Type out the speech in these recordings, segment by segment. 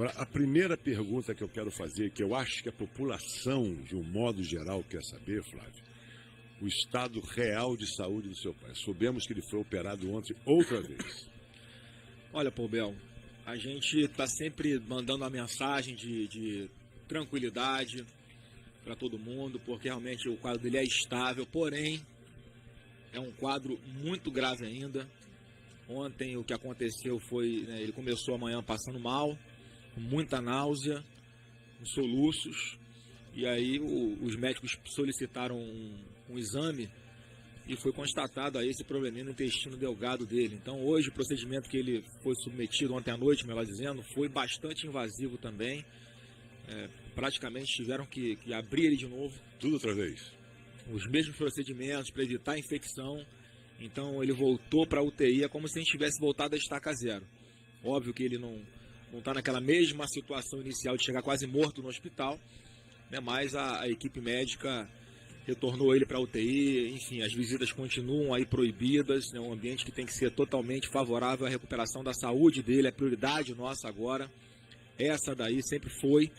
Agora, a primeira pergunta que eu quero fazer, que eu acho que a população, de um modo geral, quer saber, Flávio, o estado real de saúde do seu pai. Soubemos que ele foi operado ontem outra vez. Olha, Paubel, a gente está sempre mandando uma mensagem de tranquilidade para todo mundo, porque realmente o quadro dele é estável, porém é um quadro muito grave ainda. Ontem o que aconteceu foi, né, ele começou amanhã passando mal, com muita náusea, com soluços, e aí os médicos solicitaram um exame e foi constatado aí esse probleminha no intestino delgado dele. Então hoje o procedimento que ele foi submetido ontem à noite, melhor dizendo, foi bastante invasivo também. Praticamente tiveram que abrir ele de novo. Tudo outra vez? Os mesmos procedimentos para evitar a infecção. Então ele voltou para a UTI, é como se a gente tivesse voltado a estaca zero. Óbvio que ele não está naquela mesma situação inicial de chegar quase morto no hospital, né? Mas a equipe médica retornou ele para a UTI, enfim, as visitas continuam aí proibidas, é um ambiente que tem que ser totalmente favorável à recuperação da saúde dele, é prioridade nossa agora, essa daí sempre foi,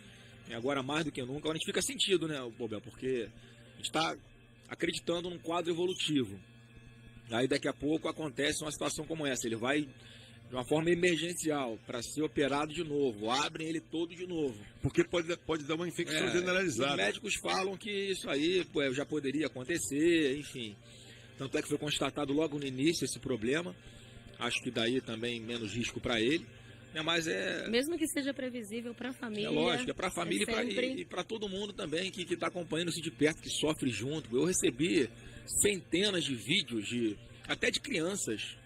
e agora mais do que nunca. Agora a gente fica sentido, né, Bobel, porque a gente está acreditando num quadro evolutivo, aí daqui a pouco acontece uma situação como essa, ele vai de uma forma emergencial, para ser operado de novo, abrem ele todo de novo. Porque pode dar uma infecção generalizada. Os médicos falam que isso aí já poderia acontecer, enfim. Tanto é que foi constatado logo no início esse problema. Acho que daí também menos risco para ele. Mas mesmo que seja previsível para a família. É lógico, é para a família sempre... e para todo mundo também que está acompanhando isso de perto, que sofre junto. Eu recebi centenas de vídeos, até de crianças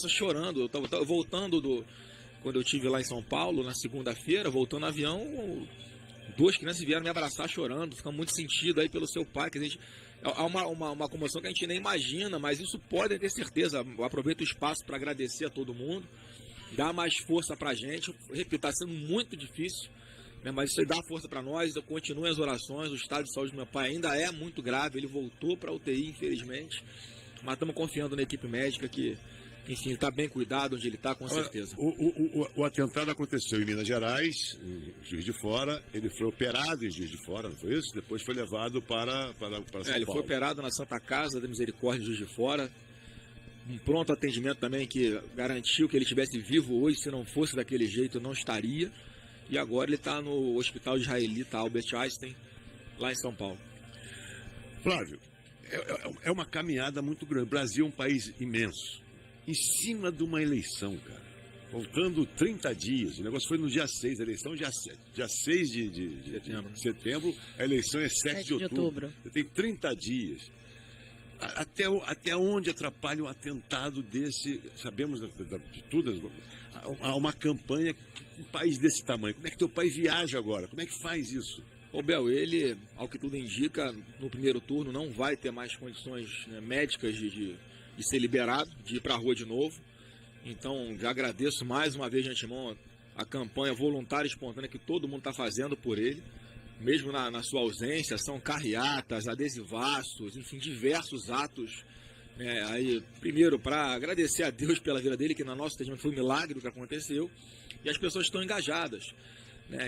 chorando. Eu tava voltando quando eu estive lá em São Paulo, na segunda-feira, voltando no avião, duas crianças vieram me abraçar chorando, ficando muito sentido aí pelo seu pai, que a gente, há uma comoção que a gente nem imagina, mas isso pode ter certeza. Eu aproveito o espaço para agradecer a todo mundo, dar mais força pra gente. Repito, está sendo muito difícil, né, mas isso aí dá força para nós. Continuem as orações. O estado de saúde do meu pai ainda é muito grave, ele voltou para a UTI, infelizmente, mas estamos confiando na equipe médica que, enfim, está bem cuidado onde ele está, com certeza. O atentado aconteceu em Minas Gerais, em Juiz de Fora. Ele foi operado em Juiz de Fora, não foi isso? Depois foi levado para São Paulo. Ele foi operado na Santa Casa da Misericórdia de Juiz de Fora. Um pronto atendimento também que garantiu que ele estivesse vivo hoje. Se não fosse daquele jeito, não estaria. E agora ele está no Hospital Israelita Albert Einstein, lá em São Paulo. Flávio, é uma caminhada muito grande. O Brasil é um país imenso. Em cima de uma eleição, cara. Faltando 30 dias. O negócio foi no dia 6, a eleição dia 6 de setembro. A eleição é 7 de outubro. Você tem 30 dias. Até onde atrapalha um atentado desse? Sabemos de tudo. Há uma campanha, um país desse tamanho. Como é que teu pai viaja agora? Como é que faz isso? Ô Bel, ele, ao que tudo indica, no primeiro turno não vai ter mais condições, né, médicas de ser liberado, de ir para a rua de novo. Então, já agradeço mais uma vez de antemão a campanha voluntária e espontânea que todo mundo está fazendo por ele, mesmo na sua ausência. São carreatas, adesivaços, enfim, diversos atos. Aí, primeiro, para agradecer a Deus pela vida dele, que na nossa atendimento foi um milagre o que aconteceu, e as pessoas estão engajadas.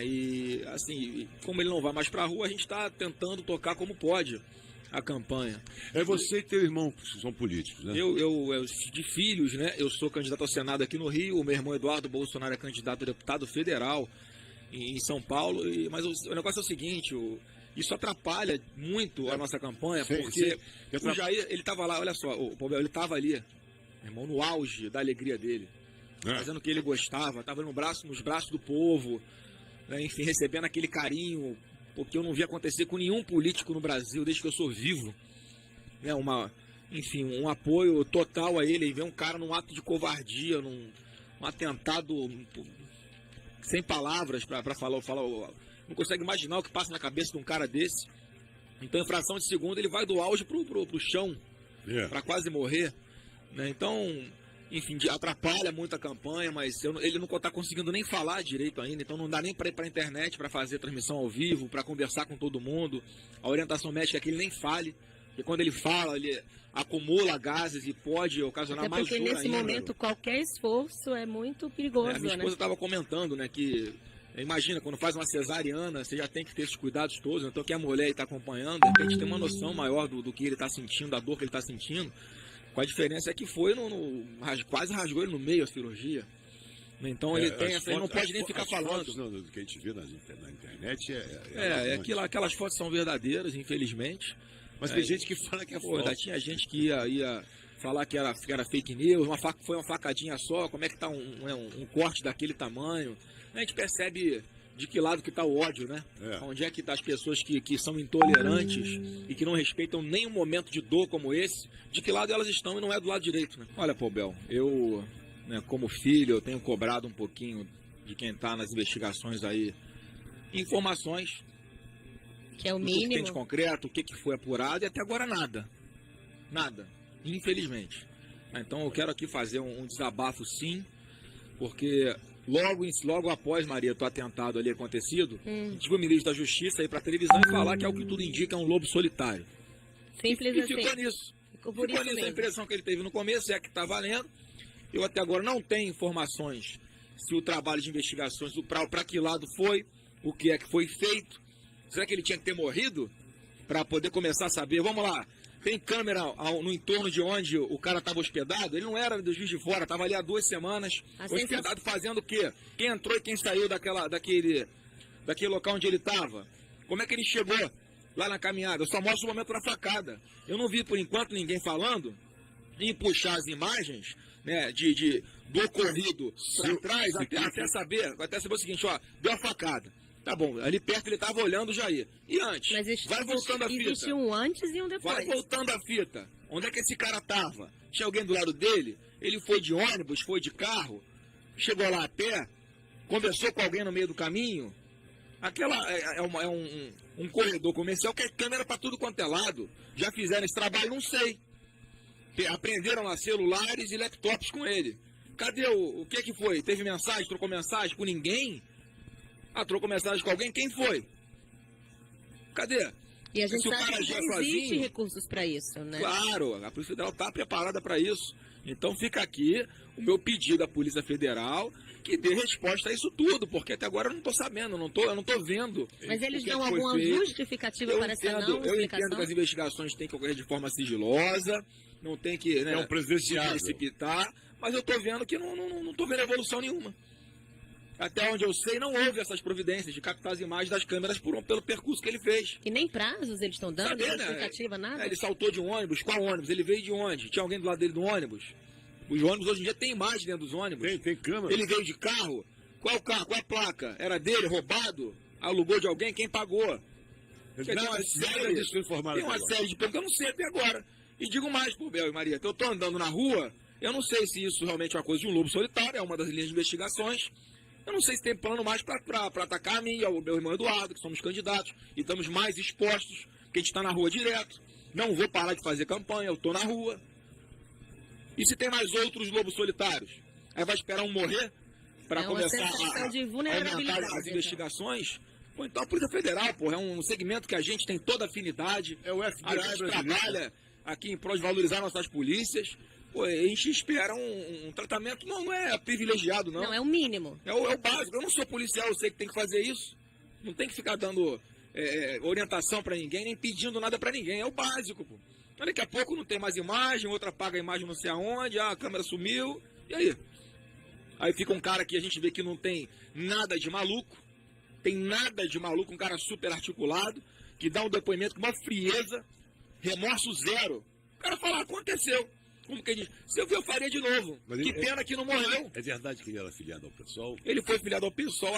E assim, como ele não vai mais para a rua, a gente está tentando tocar como pode a campanha. É você e teu irmão que são políticos, né? Eu de filhos, né? Eu sou candidato ao Senado aqui no Rio, o meu irmão Eduardo Bolsonaro é candidato a deputado federal em São Paulo, mas o negócio é o seguinte, isso atrapalha muito a nossa campanha, porque o Jair, ele estava lá, olha só, ele estava ali, irmão, no auge da alegria dele, fazendo o que ele gostava, estava nos braços do povo, né? Enfim, recebendo aquele carinho, porque eu não vi acontecer com nenhum político no Brasil desde que eu sou vivo, né? Enfim, um apoio total a ele. E ver um cara num ato de covardia, num atentado sem palavras para falar, não consegue imaginar o que passa na cabeça de um cara desse. Então, em fração de segundo, ele vai do auge pro chão, para quase morrer, né? Então, enfim, atrapalha muito a campanha, mas ele não está conseguindo nem falar direito ainda, então não dá nem para ir para a internet para fazer transmissão ao vivo, para conversar com todo mundo. A orientação médica é que ele nem fale, Porque quando ele fala, ele acumula gases e pode ocasionar Até mais porque dor nesse ainda. momento qualquer esforço é muito perigoso, A minha né? esposa estava comentando, né, que imagina, quando faz uma cesariana, você já tem que ter esses cuidados todos, então que a mulher está acompanhando, de repente tem uma noção maior do que ele está sentindo, da dor que ele está sentindo. Com a diferença é que foi, quase rasgou ele no meio a cirurgia. Então ele tem essa, ele não pode nem ficar falando. Fotos, não, do que a gente vê na internet Aquelas fotos são verdadeiras, infelizmente. Mas tem gente que fala que é Pô, ainda falso. tinha gente que ia falar que era fake news, foi uma facadinha só, como é que tá um corte daquele tamanho. A gente percebe de que lado que tá o ódio, né? Onde é que tá as pessoas que são intolerantes e que não respeitam nenhum momento de dor como esse, de que lado elas estão e não é do lado direito, né? Olha, Pobel, eu, né, como filho, eu tenho cobrado um pouquinho de quem tá nas investigações aí, informações, Que é o do que tem mínimo. de concreto, o que foi apurado, e até agora nada. Nada. Infelizmente. Então eu quero aqui fazer um desabafo, sim, porque logo após, Maria, o atentado ali acontecido, tive o ministro da Justiça aí pra televisão e falar que, ao que tudo indica, é um lobo solitário. Simples E assim. ficou nisso. Ficou por isso A mesmo. impressão que ele teve no começo é que tá valendo. Eu até agora não tenho informações se o trabalho de investigações, para que lado foi, o que é que foi feito. Será que ele tinha que ter morrido para poder começar a saber? Vamos lá, tem câmera no entorno de onde o cara estava hospedado? Ele não era do Juiz de Fora, estava ali há 2 semanas, hospedado fazendo o quê? Quem entrou e quem saiu daquele local onde ele estava? Como é que ele chegou lá na caminhada? Eu só mostro o momento da facada. Eu não vi, por enquanto, ninguém falando em puxar as imagens, né, do ocorrido para trás, até saber o seguinte, ó, deu a facada. Tá bom, ali perto ele estava olhando o Jair. E antes? Mas Vai voltando a fita. existe um antes e um depois. Vai voltando a fita. Onde é que esse cara tava? Tinha alguém do lado dele? Ele foi de ônibus, foi de carro? Chegou lá a pé? Conversou com alguém no meio do caminho? Aquela é um corredor comercial que é câmera para tudo quanto é lado. Já fizeram esse trabalho? Não sei. Aprenderam lá celulares e laptops com ele. Cadê o que foi? Teve mensagem? Trocou mensagem com ninguém? Trocou mensagem com alguém? Quem foi? Cadê? E a gente Se o sabe cara que já agia existe sozinho, recursos para isso, né? Claro, a Polícia Federal está preparada para isso. Então fica aqui o meu pedido à Polícia Federal que dê resposta a isso tudo, porque até agora eu não estou sabendo, eu não tô vendo. Mas eles o que dão foi alguma feito. justificativa para essa não Eu explicação? entendo que as investigações têm que ocorrer de forma sigilosa, não tem que, né, É um presidenciável. precipitar, mas eu estou vendo que não estou vendo evolução nenhuma. Até onde eu sei, não houve essas providências de captar as imagens das câmeras pelo percurso que ele fez. E nem prazos eles estão dando, Saber, né? justificativa, nada? Ele saltou de um ônibus, qual ônibus? Ele veio de onde? Tinha alguém do lado dele do ônibus? Os ônibus hoje em dia tem imagem dentro dos ônibus. Tem câmera. Ele veio de carro? Qual carro? Qual a placa? Era dele, roubado? Alugou de alguém? Quem pagou? Tem uma série de perguntas que eu não sei até agora. E digo mais, pô, Bel e Maria, que eu tô andando na rua, eu não sei se isso realmente é uma coisa de um lobo solitário, é uma das linhas de investigações. Eu não sei se tem plano mais para atacar a mim e ao meu irmão Eduardo, que somos candidatos, e estamos mais expostos, porque a gente está na rua direto. Não vou parar de fazer campanha, eu estou na rua. E se tem mais outros lobos solitários? Aí vai esperar um morrer para começar a aumentar as investigações? Pô, então a Polícia Federal, pô, é um segmento que a gente tem toda afinidade. É o FBI a gente brasileiro. trabalha aqui em prol de valorizar nossas polícias. Pô, a gente espera um tratamento, não é privilegiado, não. Não, é o mínimo. É o básico. Eu não sou policial, eu sei que tem que fazer isso. Não tem que ficar dando orientação para ninguém, nem pedindo nada para ninguém. É o básico, pô. Mas daqui a pouco não tem mais imagem, outra apaga a imagem não sei aonde, a câmera sumiu, e aí? Aí fica um cara que a gente vê que não tem nada de maluco, um cara super articulado, que dá um depoimento com uma frieza, remorso zero. O cara fala, aconteceu. Como que diz? Se eu ver, eu faria de novo. Mas que pena que não morreu. É verdade que ele era filiado ao PSOL? Ele foi filiado ao PSOL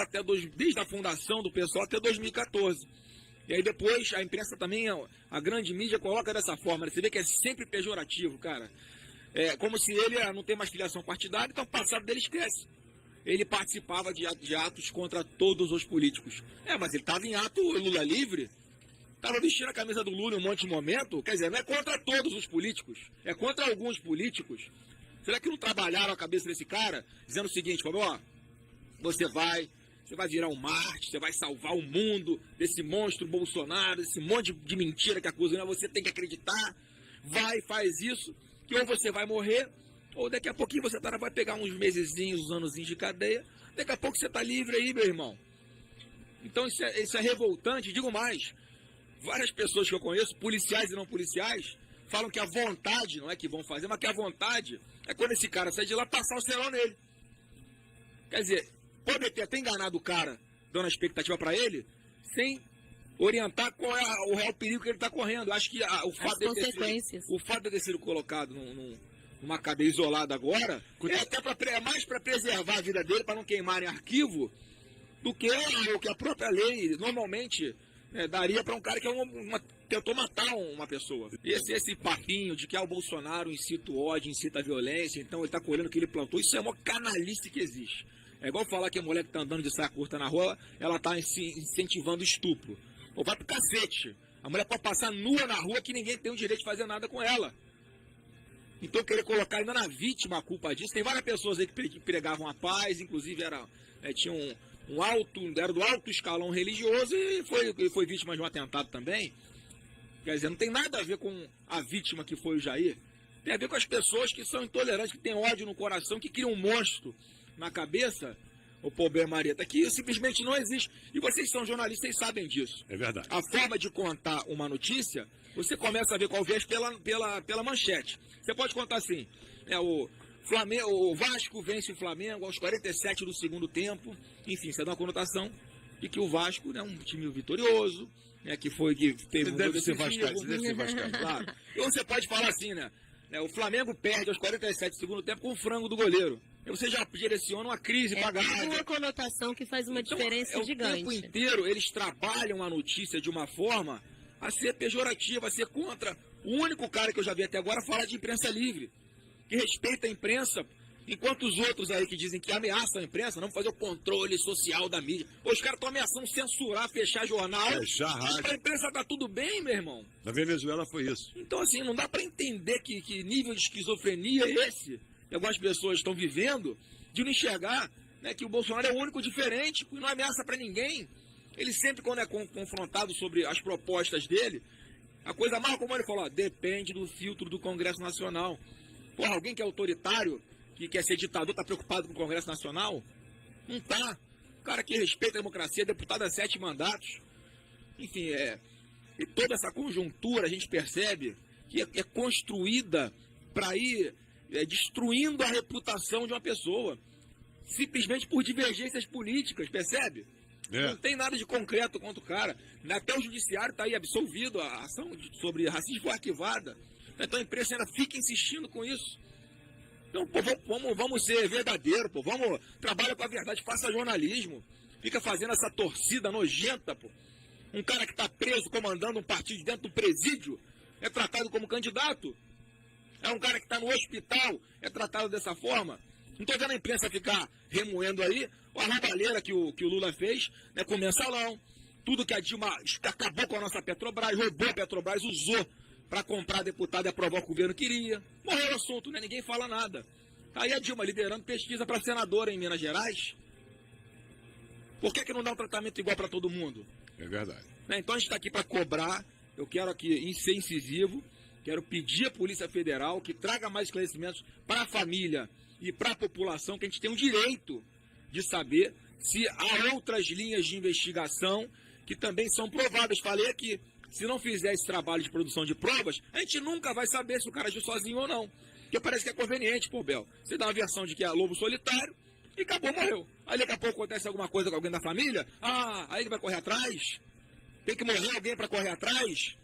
desde a fundação do PSOL até 2014. E aí depois a imprensa também, a grande mídia coloca dessa forma. Você vê que é sempre pejorativo, cara. É como se ele não tem mais filiação partidária, então o passado dele esquece. Ele participava de atos contra todos os políticos. Mas ele estava em ato Lula livre. Estava vestindo a camisa do Lula em um monte de momento. Quer dizer, não é contra todos os políticos. É contra alguns políticos. Será que não trabalharam a cabeça desse cara dizendo o seguinte, falou, ó, você vai você vai virar um Marte, você vai salvar o mundo desse monstro Bolsonaro, desse monte de mentira que acusa, você tem que acreditar, vai, faz isso, que ou você vai morrer, ou daqui a pouquinho você vai pegar uns mesezinhos, uns anozinhos de cadeia, daqui a pouco você tá livre aí, meu irmão. Então isso é revoltante, digo mais, várias pessoas que eu conheço, policiais e não policiais, falam que a vontade, não é que vão fazer, mas que a vontade é quando esse cara sai de lá, passar o cerol nele. Quer dizer, pode ter até enganado o cara, dando a expectativa para ele, sem orientar qual é o real perigo que ele está correndo. Acho que o fato de ter sido colocado numa cadeia isolada agora, é até mais para preservar a vida dele, para não queimarem arquivo, do que o que a própria lei normalmente daria para um cara que tentou matar uma pessoa. Esse papinho de que o Bolsonaro incita o ódio, incita a violência, então ele está colhendo o que ele plantou, isso é uma canalice que existe. É igual falar que a mulher que está andando de saia curta na rua, ela está incentivando estupro. Ou vai pro cacete. A mulher pode passar nua na rua que ninguém tem o direito de fazer nada com ela. Então querer colocar ainda na vítima a culpa disso. Tem várias pessoas aí que pregavam a paz, inclusive tinha era do alto escalão religioso e foi vítima de um atentado também. Quer dizer, não tem nada a ver com a vítima que foi o Jair. Tem a ver com as pessoas que são intolerantes, que têm ódio no coração, que criam um monstro na cabeça, o problema, Marieta, que simplesmente não existe. E vocês são jornalistas e sabem disso. É verdade. A forma de contar uma notícia, você começa a ver qual viés pela manchete. Você pode contar assim, o Vasco vence o Flamengo aos 47 do segundo tempo. Enfim, você dá uma conotação de que o Vasco é um time vitorioso, que teve deve ser vascaíno, claro. Então você pode falar assim, o Flamengo perde aos 47 do segundo tempo com o frango do goleiro. Aí você já direciona uma crise para a Gávea. É uma conotação que faz uma diferença gigante. O tempo inteiro eles trabalham a notícia de uma forma a ser pejorativa, a ser contra. O único cara que eu já vi até agora fala de imprensa livre, que respeita a imprensa, enquanto os outros aí que dizem que ameaçam a imprensa, não fazer o controle social da mídia. Os caras estão ameaçando censurar, fechar jornal. Fechar rádio. A imprensa tá tudo bem, meu irmão. Na Venezuela foi isso. Então, assim, não dá para entender que nível de esquizofrenia é esse que algumas pessoas estão vivendo, de não enxergar que o Bolsonaro é o único diferente, que não ameaça para ninguém. Ele sempre, quando é confrontado sobre as propostas dele, a coisa mais como ele falou, depende do filtro do Congresso Nacional. Porra, alguém que é autoritário, que quer ser ditador, está preocupado com o Congresso Nacional? Não tá. O cara que respeita a democracia, deputado a 7 mandatos. Enfim, e toda essa conjuntura a gente percebe que é construída para ir destruindo a reputação de uma pessoa, simplesmente por divergências políticas, percebe? Não tem nada de concreto contra o cara. Até o judiciário está aí absolvido, a ação sobre racismo foi arquivada. Então a imprensa ainda fica insistindo com isso. Então, pô, vamos ser verdadeiro, pô. Trabalha com a verdade, faça jornalismo. Fica fazendo essa torcida nojenta, pô. Um cara que está preso comandando um partido dentro do presídio é tratado como candidato. É um cara que está no hospital, é tratado dessa forma. Não estou vendo a imprensa ficar remoendo aí a roubalheira que o Lula fez com o mensalão. Tudo que a Dilma acabou com a nossa Petrobras, roubou a Petrobras, usou para comprar deputado e aprovar o que o governo queria. Morreu o assunto, ninguém fala nada. Aí a Dilma liderando pesquisa para senadora em Minas Gerais. Por que não dá um tratamento igual para todo mundo? É verdade. Então a gente está aqui para cobrar. Eu quero aqui ser incisivo. Quero pedir à Polícia Federal que traga mais esclarecimentos para a família e para a população, que a gente tem o direito de saber se há outras linhas de investigação que também são prováveis. Falei aqui, se não fizer esse trabalho de produção de provas, a gente nunca vai saber se o cara agiu sozinho ou não. Porque parece que é conveniente, pô, Bel. Você dá uma versão de que é lobo solitário e acabou, morreu. Aí daqui a pouco acontece alguma coisa com alguém da família, aí ele vai correr atrás. Tem que morrer alguém para correr atrás.